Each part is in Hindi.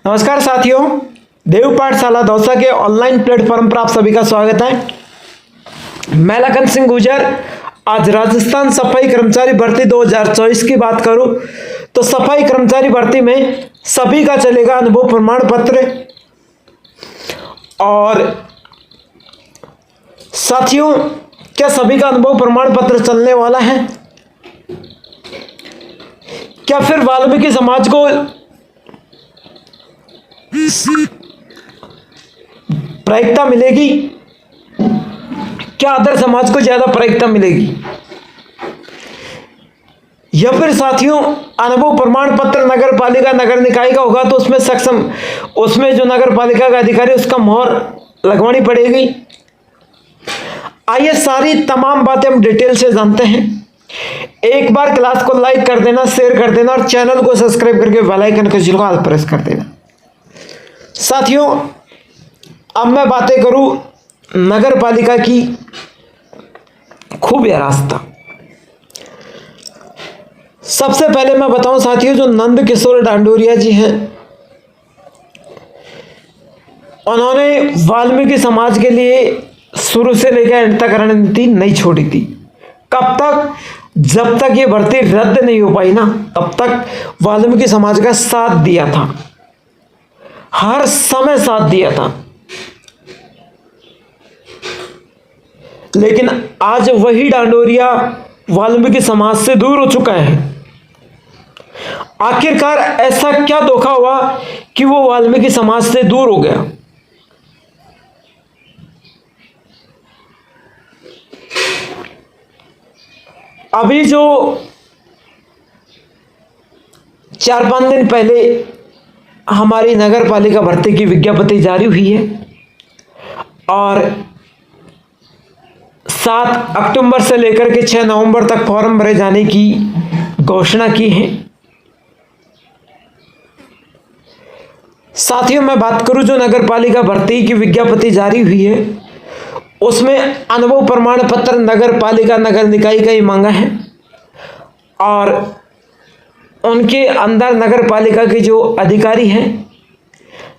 नमस्कार साथियों, देव पाठशाला दौसा के ऑनलाइन प्लेटफॉर्म पर आप सभी का स्वागत है। मैं लखन सिंह गुजर। आज राजस्थान सफाई कर्मचारी भर्ती 2024 की बात करूं तो सफाई कर्मचारी भर्ती में सभी का चलेगा अनुभव प्रमाण पत्र। और साथियों, क्या सभी का अनुभव प्रमाण पत्र चलने वाला है? क्या फिर वाल्मीकि समाज को प्रायिकता मिलेगी? क्या अदर समाज को ज्यादा प्रायिकता मिलेगी? या फिर साथियों, अनुभव प्रमाण पत्र नगर पालिका नगर निकाय का होगा तो उसमें जो नगर पालिका का अधिकारी उसका मोहर लगवानी पड़ेगी। आइए सारी तमाम बातें हम डिटेल से जानते हैं। एक बार क्लास को लाइक कर देना, शेयर कर देना और चैनल को सब्सक्राइब करके बेल आइकन को ऑल प्रेस कर देना। साथियों, अब मैं बातें करूं नगर पालिका की खुफिया रास्ता। सबसे पहले मैं बताऊं साथियों, जो नंद किशोर डांडोरिया जी हैं, उन्होंने वाल्मीकि समाज के लिए शुरू से लेकर अंत तक रणनीति नहीं छोड़ी थी। कब तक? जब तक ये भर्ती रद्द नहीं हो पाई ना, तब तक वाल्मीकि समाज का साथ दिया था, हर समय साथ दिया था। लेकिन आज वही डांडोरिया वाल्मीकि समाज से दूर हो चुका है। आखिरकार ऐसा क्या धोखा हुआ कि वो वाल्मीकि समाज से दूर हो गया? अभी जो 4-5 दिन पहले हमारी नगर पालिका भर्ती की विज्ञप्ति जारी हुई है और 7 अक्टूबर से लेकर के 6 नवंबर तक फॉर्म भरे जाने की घोषणा की है। साथियों, मैं बात करूं जो नगर पालिका भर्ती की विज्ञप्ति जारी हुई है उसमें अनुभव प्रमाण पत्र नगर पालिका नगर निकाय का ही मांगा है और उनके अंदर नगर पालिका के जो अधिकारी हैं,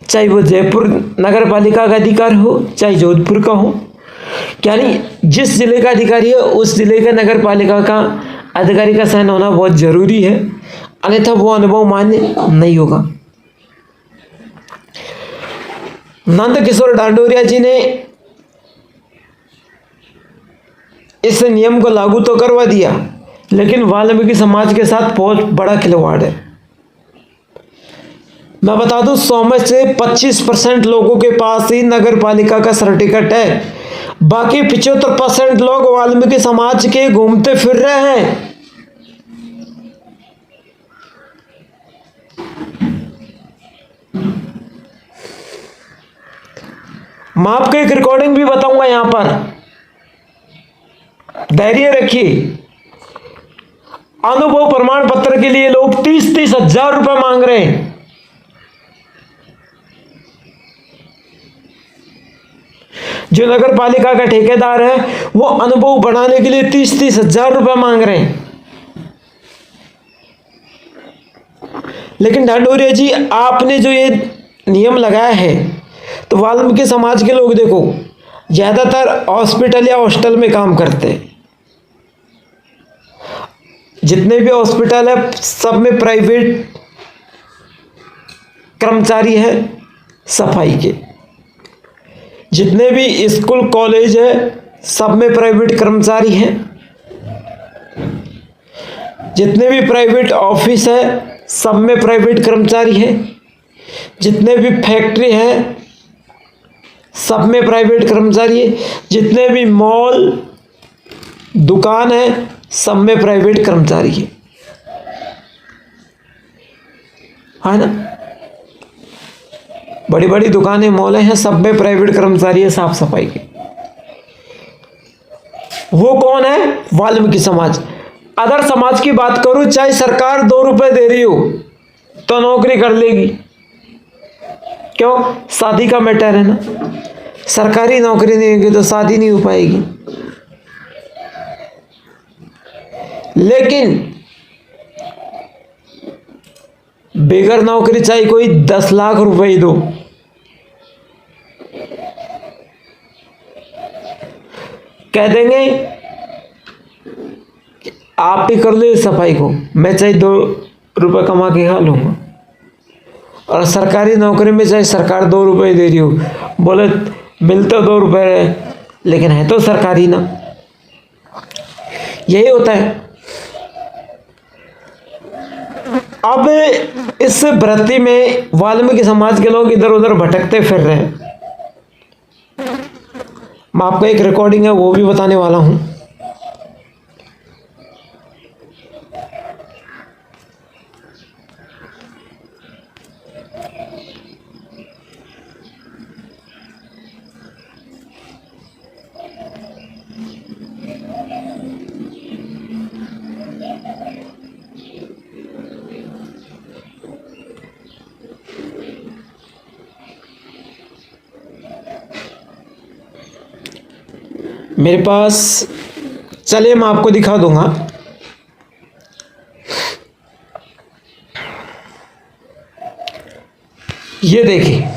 चाहे वो जयपुर नगर पालिका का अधिकारी हो चाहे जोधपुर का हो, यानी जिस जिले का अधिकारी है उस जिले का नगर पालिका का अधिकारी का साइन होना बहुत जरूरी है, अन्यथा वो अनुभव मान्य नहीं होगा। नंद किशोर डांडोरिया जी ने इस नियम को लागू तो करवा दिया, लेकिन वाल्मीकि समाज के साथ बहुत बड़ा खिलवाड़ है। मैं बता दूं, 100 में से 25% लोगों के पास ही नगर पालिका का सर्टिफिकेट है, बाकी 75% लोग वाल्मीकि समाज के घूमते फिर रहे हैं। मैं आपको एक रिकॉर्डिंग भी बताऊंगा, यहां पर धैर्य रखिए। अनुभव प्रमाण पत्र के लिए लोग 30-30 हजार रुपए मांग रहे हैं। जो नगर पालिका का ठेकेदार है वो अनुभव बढ़ाने के लिए 30-30 हजार रुपए मांग रहे हैं। लेकिन डांडोरिया जी, आपने जो ये नियम लगाया है तो वाल्मीकि समाज के लोग देखो ज्यादातर हॉस्पिटल या हॉस्टल में काम करते हैं। जितने भी हॉस्पिटल है सब में प्राइवेट कर्मचारी है सफाई के। जितने भी स्कूल कॉलेज है सब में प्राइवेट कर्मचारी हैं। जितने भी प्राइवेट ऑफिस है सब में प्राइवेट कर्मचारी हैं। जितने भी फैक्ट्री है सब में प्राइवेट कर्मचारी है। जितने भी मॉल दुकान है सब में प्राइवेट कर्मचारी है ना। बड़ी बड़ी दुकानें मॉल हैं, सब में प्राइवेट कर्मचारी है साफ सफाई के। वो कौन है? वाल्मीकि समाज। अदर समाज की बात करूं, चाहे सरकार 2 रुपए दे रही हो तो नौकरी कर लेगी। क्यों? शादी का मैटर है ना। सरकारी नौकरी नहीं होगी तो शादी नहीं हो पाएगी। लेकिन बेगर नौकरी चाहे कोई 10 लाख रुपए ही दो, कह देंगे कि आप ही कर लो इस सफाई को, मैं चाहे 2 रुपए कमा के खा लूंगा। और सरकारी नौकरी में चाहे सरकार 2 रुपए दे रही हो, बोले मिलते 2 रुपए है लेकिन है तो सरकारी ना। यही होता है। अब इस वृत्ति में वाल्मीकि समाज के लोग इधर उधर भटकते फिर रहे हैं। मैं आपको एक रिकॉर्डिंग है वो भी बताने वाला हूं। मेरे पास, चलिए मैं आपको दिखा दूंगा। ये देखिए,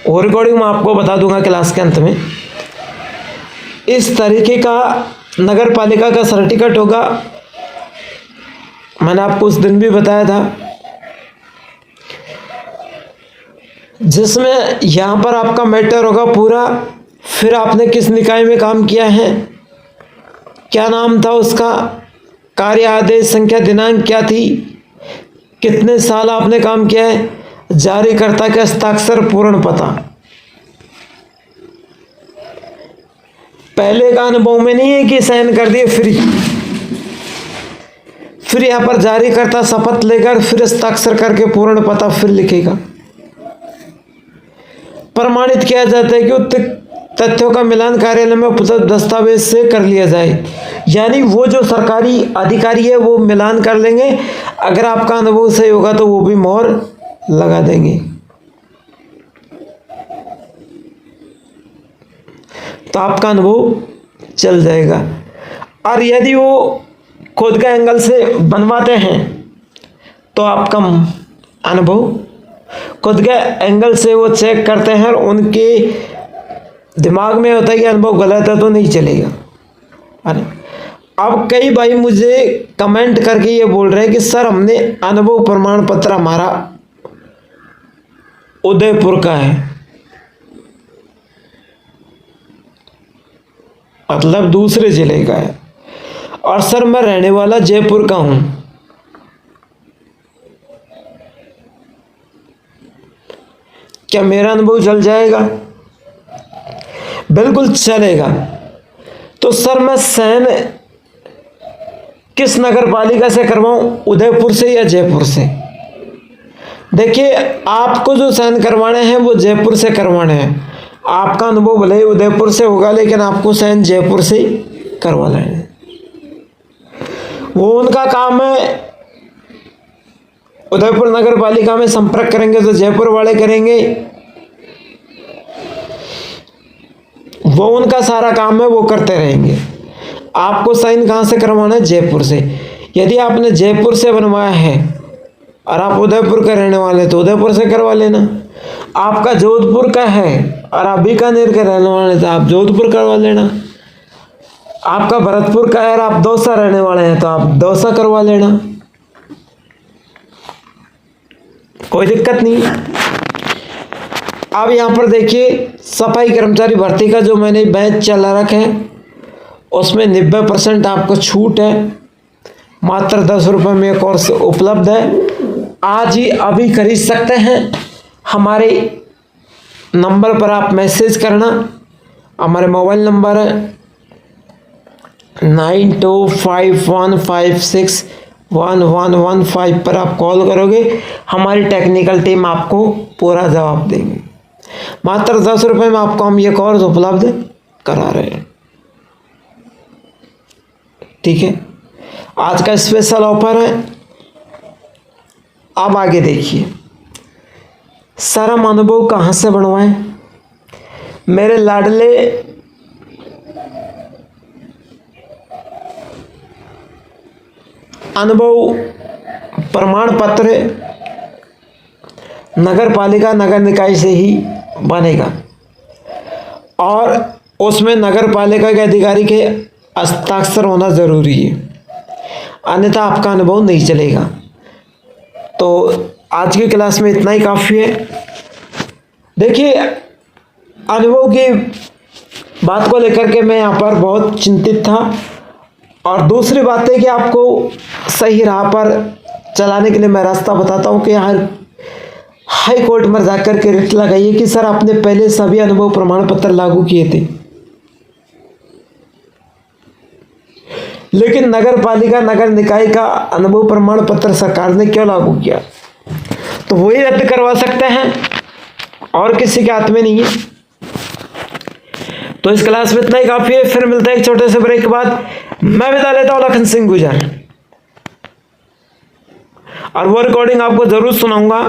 और रिकॉर्डिंग मैं आपको बता दूंगा क्लास के अंत में। इस तरीके का नगर पालिका का सर्टिफिकेट होगा। मैंने आपको उस दिन भी बताया था, जिसमें यहां पर आपका मैटर होगा पूरा, फिर आपने किस निकाय में काम किया है, क्या नाम था उसका, कार्य आदेश संख्या दिनांक क्या थी, कितने साल आपने काम किया है, जारीकर्ता का हस्ताक्षर पूर्ण पता। पहले का अनुभव में नहीं है कि साइन कर दिए फिर यहां पर जारीकर्ता शपथ लेकर फिर हस्ताक्षर करके पूर्ण पता फिर लिखेगा। प्रमाणित किया जाता है कि उक्त तथ्यों का मिलान कार्यालय में उपलब्ध दस्तावेज से कर लिया जाए। यानी वो जो सरकारी अधिकारी है वो मिलान कर लेंगे, अगर आपका अनुभव सही होगा तो वो भी मोहर लगा देंगे। तो आपका अनुभव चल जाएगा। और यदि वो खुद का एंगल से बनवाते हैं तो आपका अनुभव, खुद के एंगल से वो चेक करते हैं और उनके दिमाग में होता है कि अनुभव गलत है तो नहीं चलेगा। अब कई भाई मुझे कमेंट करके ये बोल रहे हैं कि सर हमने अनुभव प्रमाण पत्र हमारा उदयपुर का है, मतलब दूसरे जिले का है, और सर मैं रहने वाला जयपुर का हूं। क्या मेरा अनुभव चल जाएगा? बिल्कुल चलेगा। तो सर मैं साइन किस नगर पालिका से करवाऊं, उदयपुर से या जयपुर से? देखिए, आपको जो साइन करवाने हैं वो जयपुर से करवाने हैं। आपका अनुभव भले ही उदयपुर से होगा लेकिन आपको साइन जयपुर से करवा लेना है। वो उनका काम है। उदयपुर नगर पालिका में संपर्क करेंगे तो जयपुर वाले करेंगे, वो उनका सारा काम है, वो करते रहेंगे। आपको साइन कहाँ से करवाना है? जयपुर से। यदि आपने जयपुर से बनवाया है और आप उदयपुर के रहने वाले तो उदयपुर से करवा लेना। आपका जोधपुर का है और आप बीकानेर के रहने वाले तो आप जोधपुर करवा लेना। आपका भरतपुर का है और आप दौसा रहने वाले हैं तो आप दौसा करवा लेना, कोई दिक्कत नहीं। अब यहाँ पर देखिए, सफाई कर्मचारी भर्ती का जो मैंने बैच चला रखा है उसमें 90% आपको छूट है। मात्र 10 रुपये में कोर्स उपलब्ध है। आज ही अभी खरीद सकते हैं। हमारे नंबर पर आप मैसेज करना। हमारे मोबाइल नंबर है 9251561115 पर आप कॉल करोगे, हमारी टेक्निकल टीम आपको पूरा जवाब देंगे। मात्र 10 रुपये में आपको हम ये कोर्स उपलब्ध करा रहे हैं। ठीक है, आज का स्पेशल ऑफर है। अब आगे देखिए, सर हम अनुभव कहाँ से बनवाएं? मेरे लाडले अनुभव प्रमाण पत्र नगर पालिका नगर निकाय से ही बनेगा और उसमें नगर पालिका के अधिकारी के हस्ताक्षर होना ज़रूरी है, अन्यथा आपका अनुभव नहीं चलेगा। तो आज की क्लास में इतना ही काफ़ी है। देखिए, अनुभव की बात को लेकर के मैं यहाँ पर बहुत चिंतित था, और दूसरी बात है कि आपको सही राह पर चलाने के लिए मैं रास्ता बताता हूँ कि हर हाई कोर्ट में जाकर के रिट लगाइए कि सर आपने पहले सभी अनुभव प्रमाण पत्र लागू किए थे, लेकिन नगर पालिका नगर निकाय का अनुभव प्रमाण पत्र सरकार ने क्यों लागू किया, तो वही रद्द करवा सकते हैं और किसी के हाथ में नहीं है। तो इस क्लास में इतना ही काफी है, फिर मिलता है एक छोटे से ब्रेक के बाद। मैं विदा लेता हूं लखन सिंह गुजर, और वो रिकॉर्डिंग आपको जरूर सुनाऊंगा।